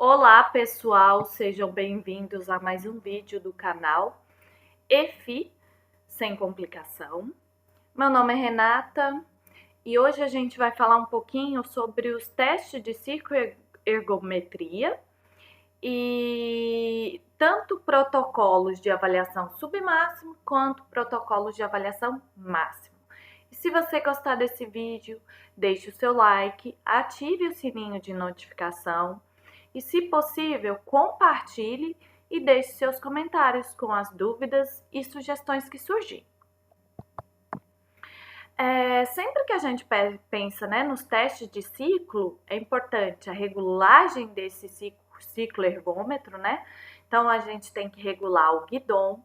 Olá pessoal, sejam bem-vindos a mais um vídeo do canal EFI Sem Complicação. Meu nome é Renata e hoje a gente vai falar um pouquinho sobre os testes de cicloergometria e tanto protocolos de avaliação submáximo quanto protocolos de avaliação máximo. E se você gostar desse vídeo, deixe o seu like, ative o sininho de notificação e, se possível, compartilhe e deixe seus comentários com as dúvidas e sugestões que surgirem. Sempre que a gente pensa nos testes de ciclo, é importante a regulagem desse ciclo ergômetro, né? Então, a gente tem que regular o guidão,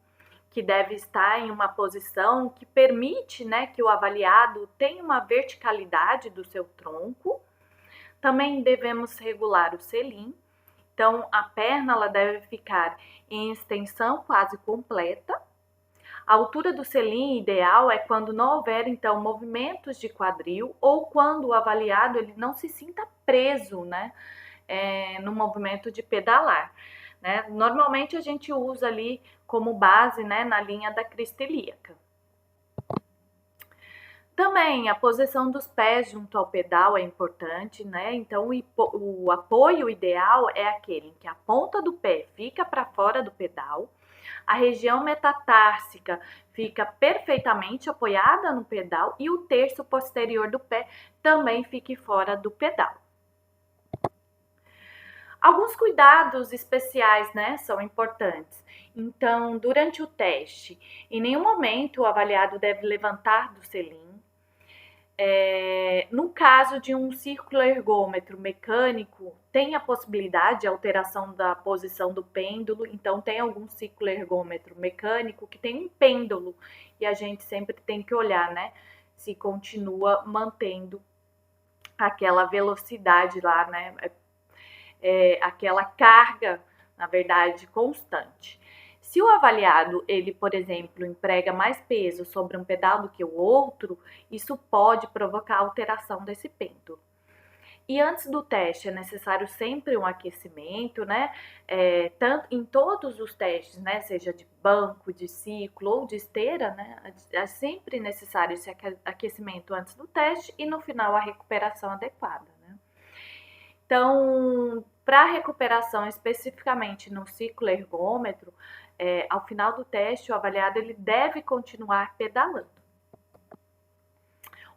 que deve estar em uma posição que permite, que o avaliado tenha uma verticalidade do seu tronco. Também devemos regular o selim. Então, a perna ela deve ficar em extensão quase completa. A altura do selim ideal é quando não houver, então, movimentos de quadril ou quando o avaliado ele não se sinta preso, no movimento de pedalar. Normalmente, a gente usa ali como base, na linha da crista ilíaca. Também a posição dos pés junto ao pedal é importante, Então, o apoio ideal é aquele em que a ponta do pé fica para fora do pedal, a região metatarsica fica perfeitamente apoiada no pedal e o terço posterior do pé também fique fora do pedal. Alguns cuidados especiais, são importantes. Então, durante o teste, em nenhum momento o avaliado deve levantar do selim. No caso de um cicloergômetro mecânico, tem a possibilidade de alteração da posição do pêndulo, então tem algum cicloergômetro mecânico que tem um pêndulo e a gente sempre tem que olhar, se continua mantendo aquela velocidade lá, aquela carga, na verdade, constante. Se o avaliado, ele, por exemplo, emprega mais peso sobre um pedal do que o outro, isso pode provocar alteração desse pêndulo. E antes do teste é necessário sempre um aquecimento, tanto em todos os testes, seja de banco, de ciclo ou de esteira, é sempre necessário esse aquecimento antes do teste e no final a recuperação adequada, Então, para a recuperação especificamente no cicloergômetro, ao final do teste, o avaliado ele deve continuar pedalando.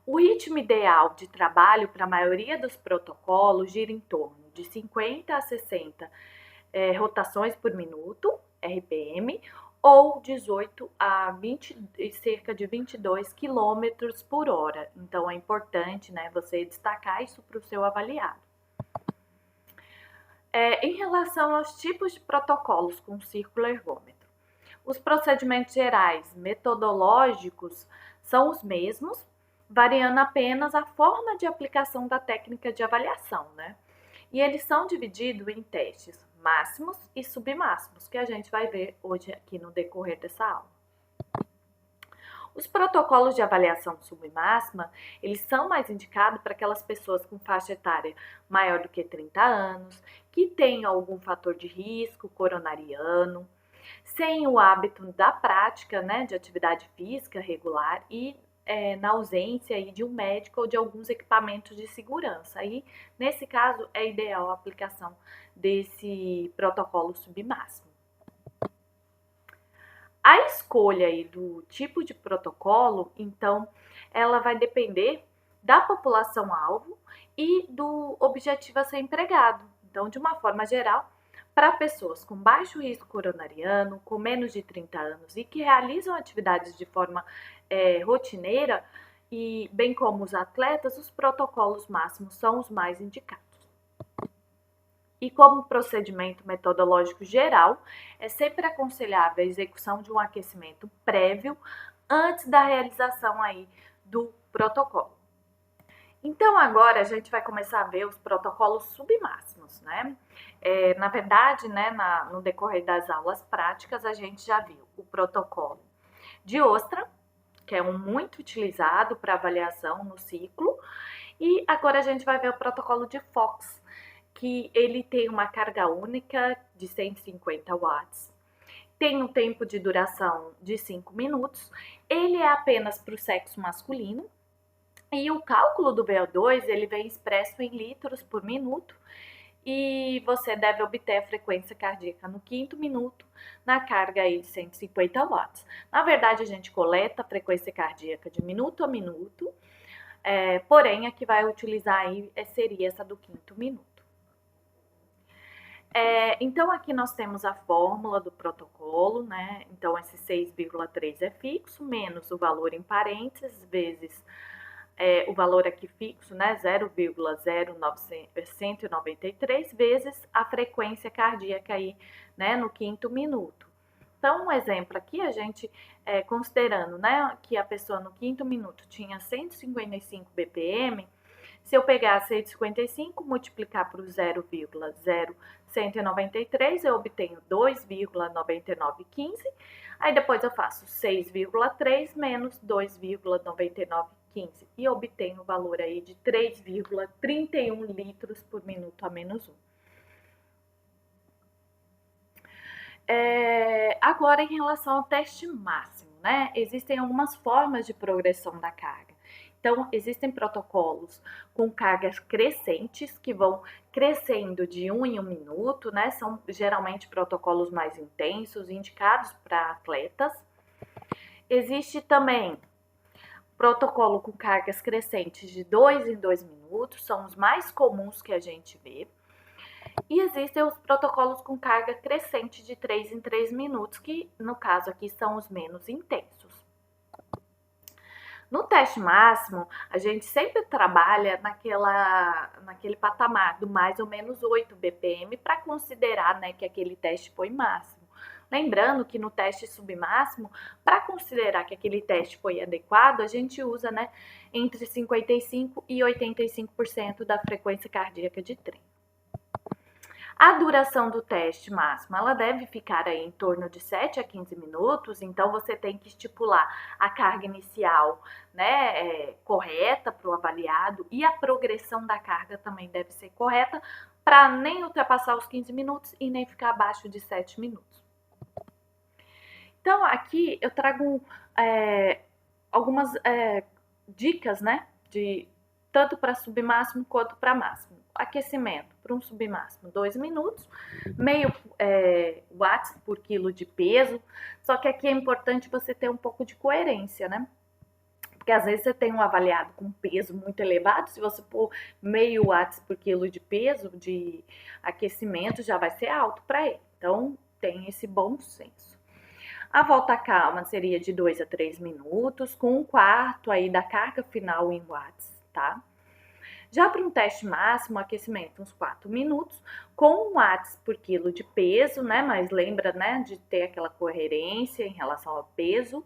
O ritmo ideal de trabalho para a maioria dos protocolos gira em torno de 50 a 60 rotações por minuto, RPM, ou 18 a 20, cerca de 22 km por hora. Então, é importante você destacar isso para o seu avaliado. Em relação aos tipos de protocolos com cicloergômetro, os procedimentos gerais metodológicos são os mesmos, variando apenas a forma de aplicação da técnica de avaliação, E eles são divididos em testes máximos e submáximos, que a gente vai ver hoje aqui no decorrer dessa aula. Os protocolos de avaliação submáxima, eles são mais indicados para aquelas pessoas com faixa etária maior do que 30 anos, que tenham algum fator de risco coronariano, sem o hábito da prática, de atividade física regular e na ausência aí de um médico ou de alguns equipamentos de segurança. Aí, nesse caso, é ideal a aplicação desse protocolo submáximo. A escolha aí do tipo de protocolo, então, ela vai depender da população-alvo e do objetivo a ser empregado. Então, de uma forma geral, para pessoas com baixo risco coronariano, com menos de 30 anos e que realizam atividades de forma rotineira, e bem como os atletas, os protocolos máximos são os mais indicados. E como procedimento metodológico geral, é sempre aconselhável a execução de um aquecimento prévio antes da realização aí do protocolo. Então, agora a gente vai começar a ver os protocolos submáximos, Na verdade, no decorrer das aulas práticas, a gente já viu o protocolo de Ostra, que é um muito utilizado para avaliação no ciclo, e agora a gente vai ver o protocolo de Fox, que ele tem uma carga única de 150 watts, tem um tempo de duração de 5 minutos, ele é apenas para o sexo masculino, e o cálculo do VO2 ele vem expresso em litros por minuto, e você deve obter a frequência cardíaca no 5º minuto na carga aí de 150 watts. Na verdade, a gente coleta a frequência cardíaca de minuto a minuto, porém a que vai utilizar aí seria essa do 5º minuto. Então aqui nós temos a fórmula do protocolo, né? Então esse 6,3 é fixo, menos o valor em parênteses, vezes o valor aqui fixo, né? 0,09193 vezes a frequência cardíaca aí, né? No 5º minuto. Então, um exemplo aqui, a gente considerando, né, que a pessoa no 5º minuto tinha 155 BPM, se eu pegar 155, multiplicar por 0,0193, eu obtenho 2,9915. Aí depois eu faço 6,3 menos 2,9915 e obtenho o valor aí de 3,31 litros por minuto a menos 1. Agora, em relação ao teste máximo, né? Existem algumas formas de progressão da carga. Então, existem protocolos com cargas crescentes que vão crescendo de 1 em 1 minuto, né? São geralmente protocolos mais intensos, indicados para atletas. Existe também protocolo com cargas crescentes de 2 em 2 minutos, são os mais comuns que a gente vê. E existem os protocolos com carga crescente de 3 em 3 minutos, que no caso aqui são os menos intensos. No teste máximo, a gente sempre trabalha naquele patamar do mais ou menos 8 BPM para considerar, né, que aquele teste foi máximo. Lembrando que no teste submáximo, para considerar que aquele teste foi adequado, a gente usa, né, entre 55% e 85% da frequência cardíaca de treino. A duração do teste máximo, ela deve ficar aí em torno de 7 a 15 minutos, então você tem que estipular a carga inicial, né, correta para o avaliado, e a progressão da carga também deve ser correta, para nem ultrapassar os 15 minutos e nem ficar abaixo de 7 minutos. Então, aqui eu trago algumas dicas, né, tanto para submáximo quanto para máximo. Aquecimento para um submáximo 2 minutos, meio watts por quilo de peso, só que aqui é importante você ter um pouco de coerência, né? Porque às vezes você tem um avaliado com peso muito elevado, se você pôr meio watts por quilo de peso de aquecimento, já vai ser alto para ele. Então, tem esse bom senso. A volta calma seria de 2 a 3 minutos, com 1/4 aí da carga final em watts, tá? Já para um teste máximo, aquecimento uns 4 minutos, com 1 watts por quilo de peso, né? Mas lembra, né, de ter aquela coerência em relação ao peso.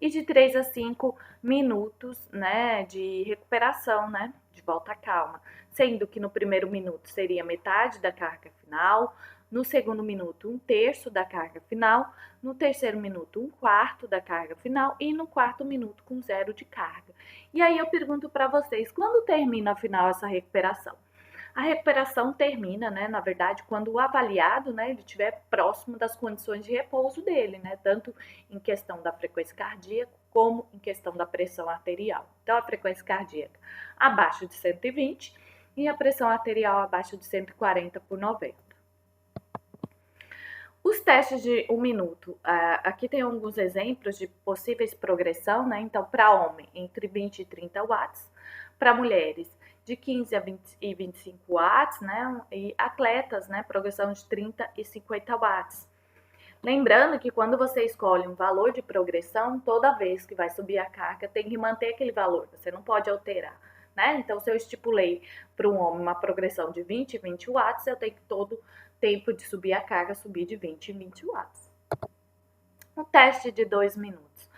E de 3 a 5 minutos, né, de recuperação, né, de volta calma. Sendo que no primeiro minuto seria metade da carga final, no segundo minuto 1/3 da carga final, no terceiro minuto 1/4 da carga final e no quarto minuto com 0 de carga. E aí eu pergunto para vocês, quando termina afinal essa recuperação? A recuperação termina, né, na verdade, quando o avaliado, né, ele estiver próximo das condições de repouso dele, né, tanto em questão da frequência cardíaca como em questão da pressão arterial. Então, a frequência cardíaca abaixo de 120 e a pressão arterial abaixo de 140 por 90. Os testes de 1 minuto, aqui tem alguns exemplos de possíveis progressão, né? Então, para homem, entre 20 e 30 watts, para mulheres, de 15 a 20 e 25 watts, né? E atletas, né? Progressão de 30 e 50 watts. Lembrando que quando você escolhe um valor de progressão, toda vez que vai subir a carga, tem que manter aquele valor, você não pode alterar, né? Então, se eu estipulei para um homem uma progressão de 20 e 20 watts, eu tenho que todo tempo de subir a carga, subir de 20 em 20 watts. Um teste de 2 minutos.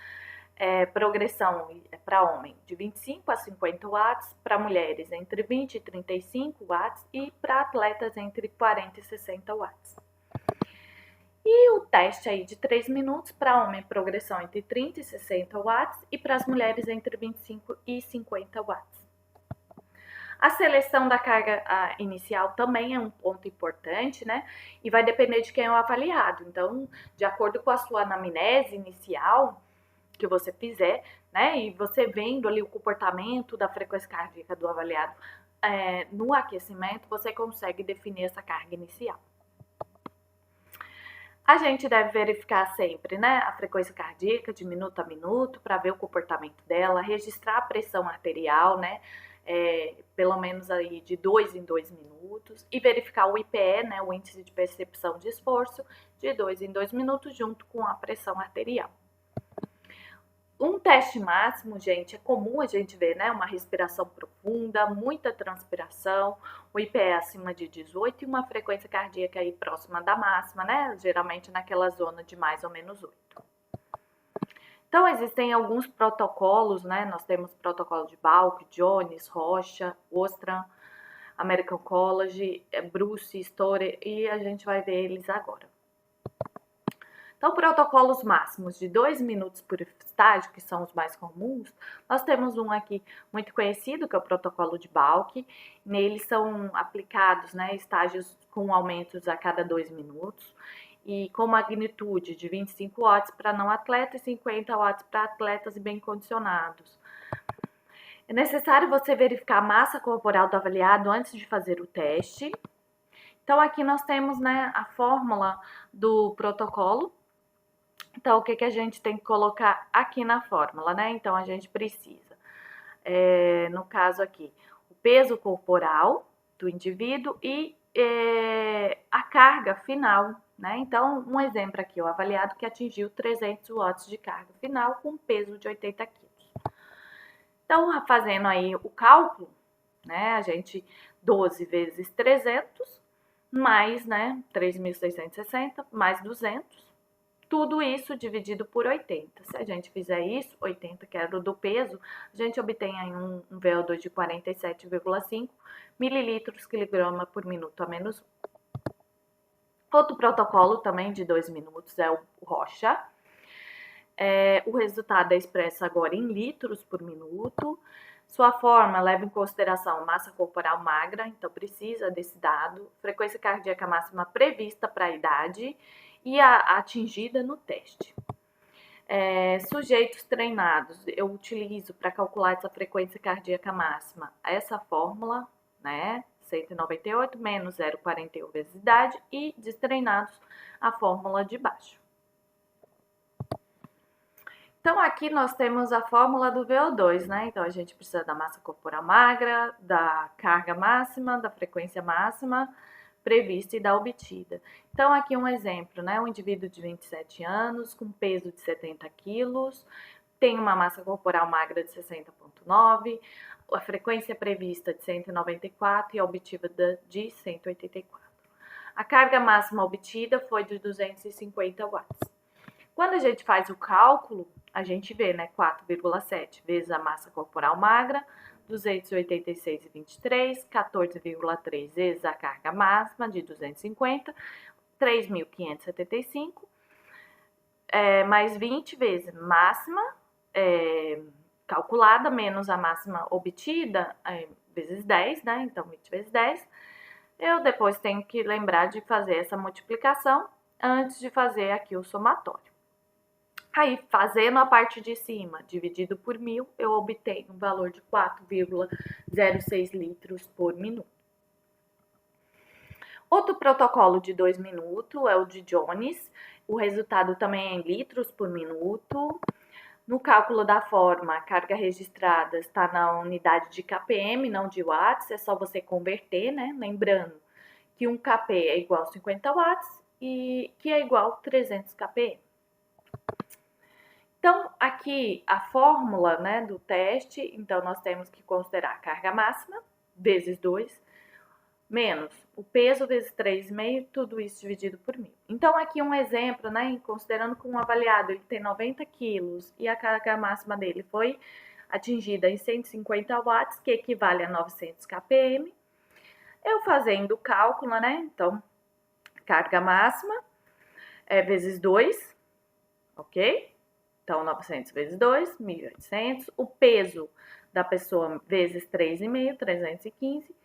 Progressão para homem de 25 a 50 watts, para mulheres entre 20 e 35 watts e para atletas entre 40 e 60 watts. E o teste aí de 3 minutos para homem, progressão entre 30 e 60 watts e para as mulheres entre 25 e 50 watts. A seleção da carga inicial também é um ponto importante, né? E vai depender de quem é o avaliado. Então, de acordo com a sua anamnese inicial que você fizer, né? E você vendo ali o comportamento da frequência cardíaca do avaliado no aquecimento, você consegue definir essa carga inicial. A gente deve verificar sempre, né, a frequência cardíaca de minuto a minuto para ver o comportamento dela, registrar a pressão arterial, né, pelo menos aí de 2 em 2 minutos e verificar o IPE, né, o índice de percepção de esforço, de 2 em 2 minutos junto com a pressão arterial. Um teste máximo, gente, é comum a gente ver, né, uma respiração profunda, muita transpiração, o IPE acima de 18 e uma frequência cardíaca aí próxima da máxima, né, geralmente naquela zona de mais ou menos 8. Então, existem alguns protocolos, né, nós temos protocolo de Balk, Jones, Rocha, Ostrom, American College, Bruce, Storer, e a gente vai ver eles agora. Então, protocolos máximos de 2 minutos por estágio, que são os mais comuns, nós temos um aqui muito conhecido, que é o protocolo de Balk. Neles são aplicados, né, estágios com aumentos a cada 2 minutos e com magnitude de 25 watts para não atletas e 50 watts para atletas bem condicionados. É necessário você verificar a massa corporal do avaliado antes de fazer o teste. Então, aqui nós temos, né, a fórmula do protocolo. Então, o que a gente tem que colocar aqui na fórmula, né? Então, a gente precisa, no caso aqui, o peso corporal do indivíduo e a carga final, né? Então, um exemplo aqui, o avaliado que atingiu 300 watts de carga final com peso de 80 quilos. Então, fazendo aí o cálculo, né? A gente, 12 vezes 300, mais, né? 3.660, mais 200. Tudo isso dividido por 80. Se a gente fizer isso, 80, que era o do peso, a gente obtém aí um VO2 de 47,5 mililitros quilograma por minuto a menos 1. Outro protocolo também de 2 minutos é o Rocha. O resultado é expresso agora em litros por minuto. Sua forma leva em consideração massa corporal magra, então precisa desse dado, frequência cardíaca máxima prevista para a idade e a atingida no teste. Sujeitos treinados, eu utilizo para calcular essa frequência cardíaca máxima essa fórmula, né? 198 menos 0,41 vezes idade, e destreinados a fórmula de baixo. Então, aqui nós temos a fórmula do VO2, né? Então, a gente precisa da massa corporal magra, da carga máxima, da frequência máxima prevista e da obtida. Então, aqui um exemplo, né? Um indivíduo de 27 anos, com peso de 70 quilos, tem uma massa corporal magra de 60,9, a frequência prevista de 194 e a obtida de 184. A carga máxima obtida foi de 250 watts. Quando a gente faz o cálculo, a gente vê, né, 4,7 vezes a massa corporal magra, 286,23, 14,3 vezes a carga máxima de 250, 3.575, mais 20 vezes máxima calculada, menos a máxima obtida, vezes 10, né, então 20 vezes 10. Eu depois tenho que lembrar de fazer essa multiplicação antes de fazer aqui o somatório. Aí, fazendo a parte de cima, dividido por 1.000, eu obtenho um valor de 4,06 litros por minuto. Outro protocolo de 2 minutos é o de Jones. O resultado também é em litros por minuto. No cálculo da forma, a carga registrada está na unidade de kpm, não de watts. É só você converter, né? Lembrando que 1 kp é igual a 50 watts e que é igual a 300 kpm. Então, aqui a fórmula, né, do teste, então nós temos que considerar a carga máxima, vezes 2, menos o peso vezes 3,5, tudo isso dividido por 1.000. Então, aqui um exemplo, né, considerando que um avaliado ele tem 90 quilos e a carga máxima dele foi atingida em 150 watts, que equivale a 900 kpm. Eu fazendo o cálculo, né, então, carga máxima vezes 2, ok? Então, 900 vezes 2, 1.800. O peso da pessoa vezes 3,5, 315.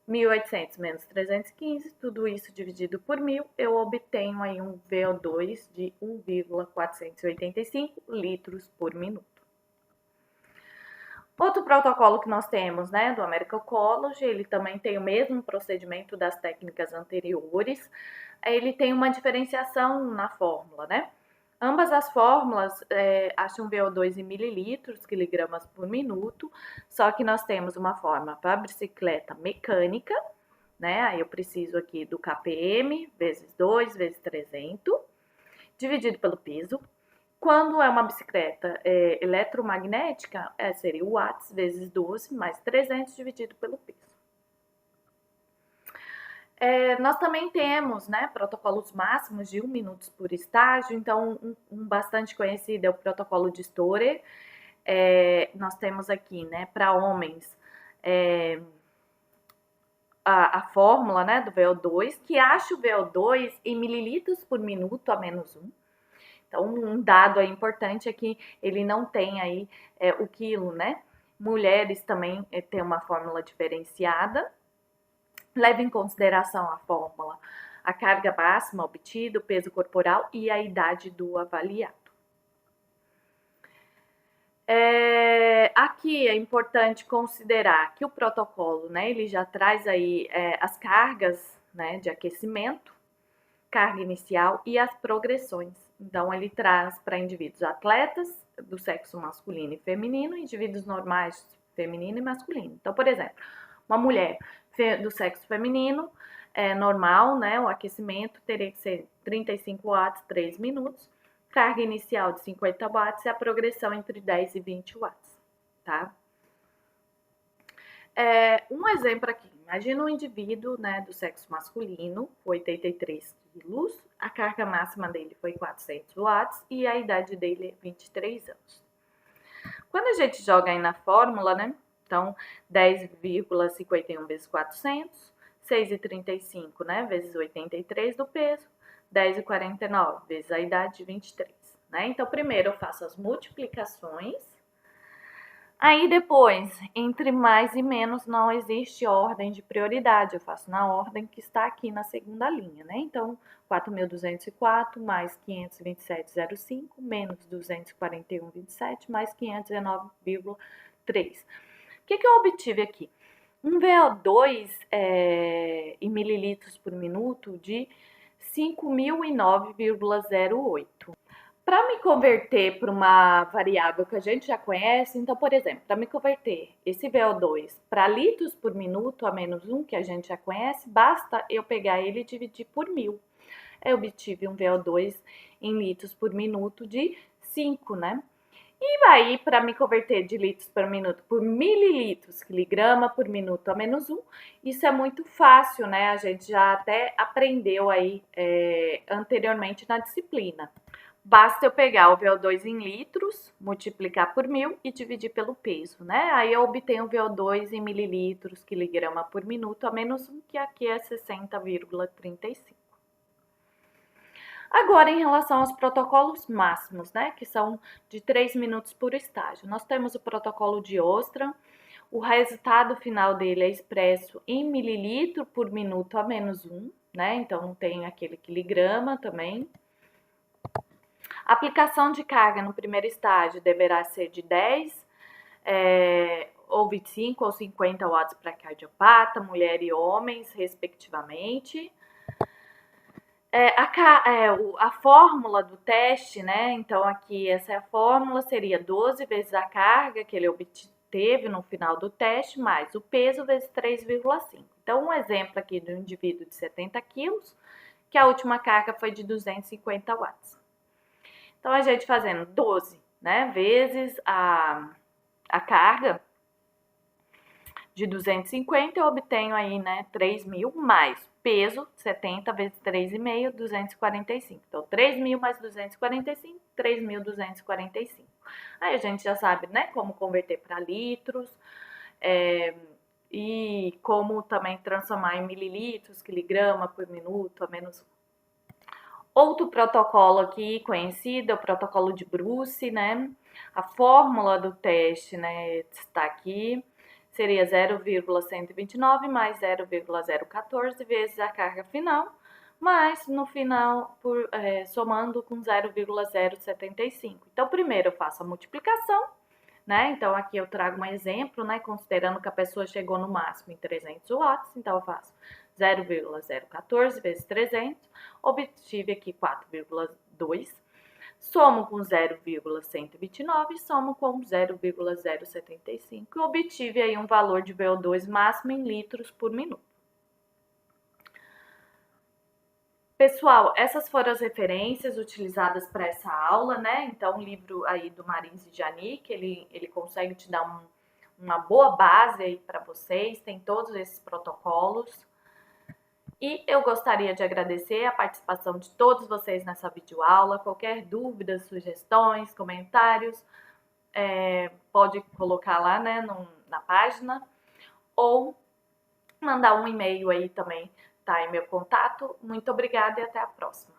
1.800 menos 315, tudo isso dividido por 1.000, eu obtenho aí um VO2 de 1,485 litros por minuto. Outro protocolo que nós temos, né, do American College, ele também tem o mesmo procedimento das técnicas anteriores, ele tem uma diferenciação na fórmula, né? Ambas as fórmulas acham VO2 em mililitros, quilogramas por minuto, só que nós temos uma forma para bicicleta mecânica, né? Aí eu preciso aqui do kpm vezes 2 vezes 300, dividido pelo peso. Quando é uma bicicleta eletromagnética, seria watts vezes 12 mais 300 dividido pelo peso. Nós também temos, né, protocolos máximos de 1 minuto por estágio, então um bastante conhecido é o protocolo de Storer. Nós temos aqui, né, para homens, a fórmula, né, do VO2, que acha o VO2 em mililitros por minuto a menos 1. Então, um dado aí importante é que ele não tem aí o quilo, né? Mulheres também têm uma fórmula diferenciada. Leva em consideração a fórmula, a carga máxima obtida, o peso corporal e a idade do avaliado. Aqui é importante considerar que o protocolo, né, ele já traz aí as cargas, né, de aquecimento, carga inicial e as progressões. Então, ele traz para indivíduos atletas do sexo masculino e feminino, indivíduos normais feminino e masculino. Então, por exemplo, uma mulher do sexo feminino normal, né, o aquecimento teria que ser 35 watts, 3 minutos, carga inicial de 50 watts e a progressão entre 10 e 20 watts, tá? Um exemplo aqui, imagina um indivíduo, né, do sexo masculino, 83 quilos, a carga máxima dele foi 400 watts e a idade dele é 23 anos. Quando a gente joga aí na fórmula, né, então 10,51 vezes 400, 6,35, né, vezes 83 do peso, 10,49 vezes a idade de 23, né? Então, primeiro eu faço as multiplicações. Aí depois, entre mais e menos, não existe ordem de prioridade. Eu faço na ordem que está aqui na segunda linha, né? Então, 4.204 mais 527,05 menos 241,27 mais 519,3. O que eu obtive aqui? Um VO2 em mililitros por minuto de 5.009,08. Para me converter para uma variável que a gente já conhece, então, por exemplo, para me converter esse VO2 para litros por minuto a menos 1, que a gente já conhece, basta eu pegar ele e dividir por 1.000. Eu obtive um VO2 em litros por minuto de 5, né? E aí, para me converter de litros por minuto por mililitros, quiligrama por minuto a menos 1, isso é muito fácil, né? A gente já até aprendeu aí anteriormente na disciplina. Basta eu pegar o VO2 em litros, multiplicar por 1.000 e dividir pelo peso, né? Aí eu obtenho o VO2 em mililitros, quiligrama por minuto a menos 1, que aqui é 60,35. Agora, em relação aos protocolos máximos, né, que são de 3 minutos por estágio. Nós temos o protocolo de Ostrom, o resultado final dele é expresso em mililitro por minuto a menos 1, né, então não tem aquele quiligrama também. A aplicação de carga no primeiro estágio deverá ser de 10, ou 25 ou 50 watts para cardiopata, mulher e homens, respectivamente. A fórmula do teste, né? Então, aqui essa é a fórmula, seria 12 vezes a carga que ele obteve no final do teste, mais o peso vezes 3,5. Então, um exemplo aqui do indivíduo de 70 quilos, que a última carga foi de 250 watts. Então, a gente fazendo 12, né, vezes a carga de 250, eu obtenho aí, né, 3.000 mais peso, 70 vezes 3,5, 245. Então, 3.000 mais 245, 3.245. Aí a gente já sabe, né, como converter para litros e como também transformar em mililitros, quiligrama por minuto a menos 1. Outro protocolo aqui conhecido é o protocolo de Bruce, né? A fórmula do teste, né, está aqui, seria 0,129 mais 0,014 vezes a carga final, mas no final, somando com 0,075. Então, primeiro eu faço a multiplicação, né? Então, aqui eu trago um exemplo, né? Considerando que a pessoa chegou no máximo em 300 watts, então eu faço 0,014 vezes 300, obtive aqui 4,2, somo com 0,129 e somo com 0,075 e obtive aí um valor de VO2 máximo em litros por minuto. Pessoal, essas foram as referências utilizadas para essa aula, né? Então, o livro aí do Marins e Janik, ele consegue te dar uma boa base aí para vocês, tem todos esses protocolos. E eu gostaria de agradecer a participação de todos vocês nessa videoaula. Qualquer dúvida, sugestões, comentários, pode colocar lá, né, na página, ou mandar um e-mail aí também, tá? Em meu contato. Muito obrigada e até a próxima.